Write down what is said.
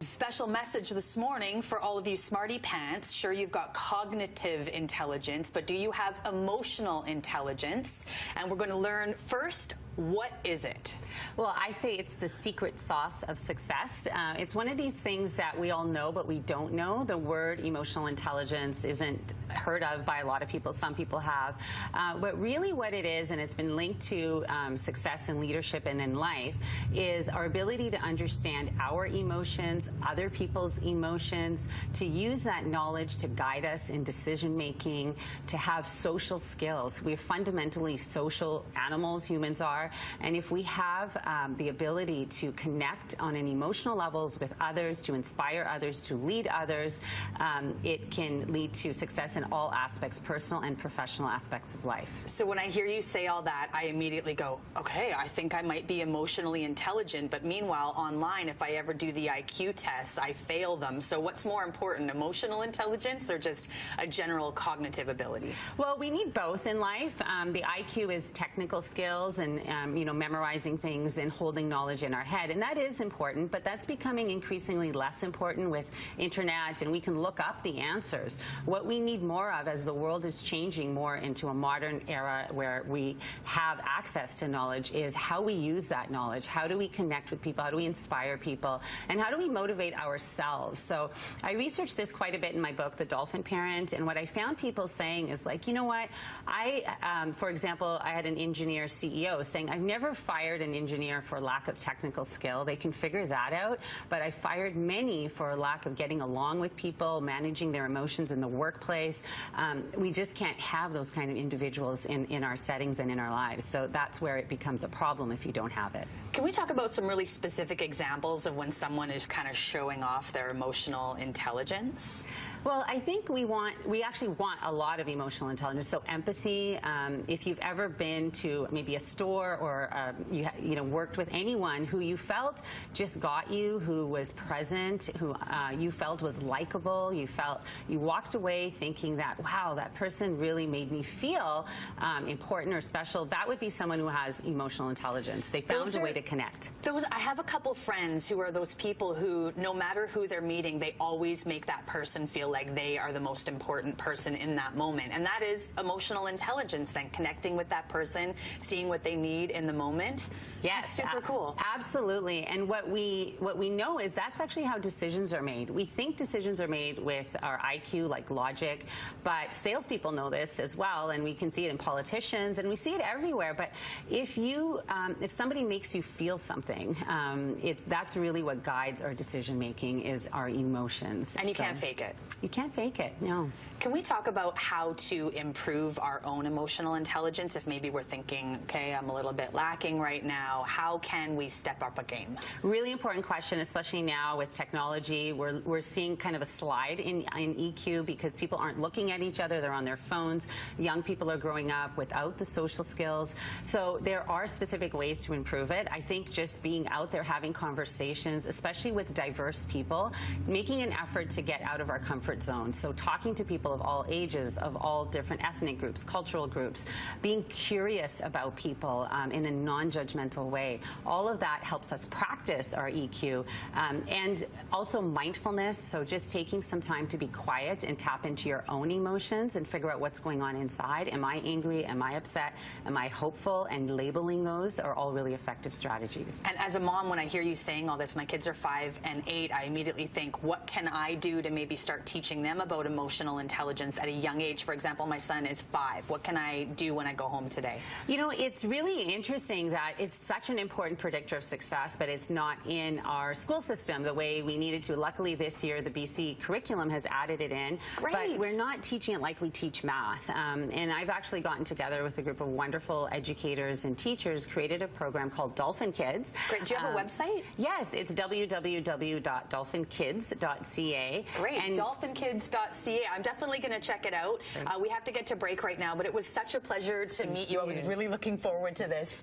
Special message this morning for all of you smarty pants. Sure, you've got cognitive intelligence, but do you have emotional intelligence? And we're going to learn first, what is it? Well, I say it's the secret sauce of success. It's one of these things that we all know, but we don't know. The word emotional intelligence isn't heard of by a lot of people. Some people have. But really what it is, and it's been linked to success in leadership and in life, is our ability to understand our emotions, other people's emotions, to use that knowledge to guide us in decision making, to have social skills. We're fundamentally social animals, humans are. And if we have the ability to connect on an emotional levels with others, to inspire others, to lead others, it can lead to success in all aspects, personal and professional aspects of life. So when I hear you say all that, I immediately go, okay, I think I might be emotionally intelligent, but meanwhile, online, if I ever do the IQ tests, I fail them. So what's more important, emotional intelligence or just a general cognitive ability? Well, we need both in life. The IQ is technical skills and memorizing things and holding knowledge in our head, and that is important, but that's becoming increasingly less important with internet, and we can look up the answers. What we need more of as the world is changing more into a modern era where we have access to knowledge is how we use that knowledge. How do we connect with people? How do we inspire people? And how do we motivate ourselves? So I researched this quite a bit in my book, The Dolphin Parent, and what I found people saying is like, you know what, for example, I had an engineer CEO saying, I've never fired an engineer for lack of technical skill. They can figure that out. But I fired many for lack of getting along with people, managing their emotions in the workplace. We just can't have those kind of individuals in our settings and in our lives. So that's where it becomes a problem if you don't have it. Can we talk about some really specific examples of when someone is kind of showing off their emotional intelligence? Well, I think we actually want a lot of emotional intelligence. So empathy. If you've ever been to maybe a store or you worked with anyone who you felt just got you, who was present, who you felt was likable, you walked away thinking that, wow, that person really made me feel important or special. That would be someone who has emotional intelligence. They found a way to connect. I have a couple friends who are those people who, no matter who they're meeting, they always make that person feel like they are the most important person in that moment. And that is emotional intelligence, then connecting with that person, seeing what they need in the moment. Yes, that's super cool. Absolutely. And what we know is that's actually how decisions are made. We think decisions are made with our IQ, like logic, but salespeople know this as well, and we can see it in politicians, and we see it everywhere. But if somebody makes you feel something, that's really what guides our decision making, is our emotions. And you can't fake it. You can't fake it, no. Can we talk about how to improve our own emotional intelligence if maybe we're thinking, okay, I'm a little bit lacking right now? How can we step up a game? Really important question, especially now with technology. We're seeing kind of a slide in EQ because people aren't looking at each other. They're on their phones. Young people are growing up without the social skills. So there are specific ways to improve it. I think just being out there, having conversations, especially with diverse people, making an effort to get out of our comfort zone. So talking to people of all ages, of all different ethnic groups, cultural groups, being curious about people in a non-judgmental way. All of that helps us practice our EQ. And also mindfulness, so just taking some time to be quiet and tap into your own emotions and figure out what's going on inside. Am I angry? Am I upset? Am I hopeful? And labeling those are all really effective strategies. And as a mom, when I hear you saying all this, my kids are 5 and 8, I immediately think, what can I do to maybe start teaching them about emotional intelligence at a young age? For example, my son is 5. What can I do when I go home today? You know, it's really interesting that it's such an important predictor of success, but it's not in our school system the way we needed to. Luckily, this year, the BC curriculum has added it in. Great. But we're not teaching it like we teach math. And I've actually gotten together with a group of wonderful educators and teachers, created a program called Dolphin Kids. Great. Do you have a website? Yes, it's www.dolphinkids.ca. Great. And dolphinkids.ca. I'm definitely going to check it out. We have to get to break right now, but it was such a pleasure to meet you. I was really looking forward to this.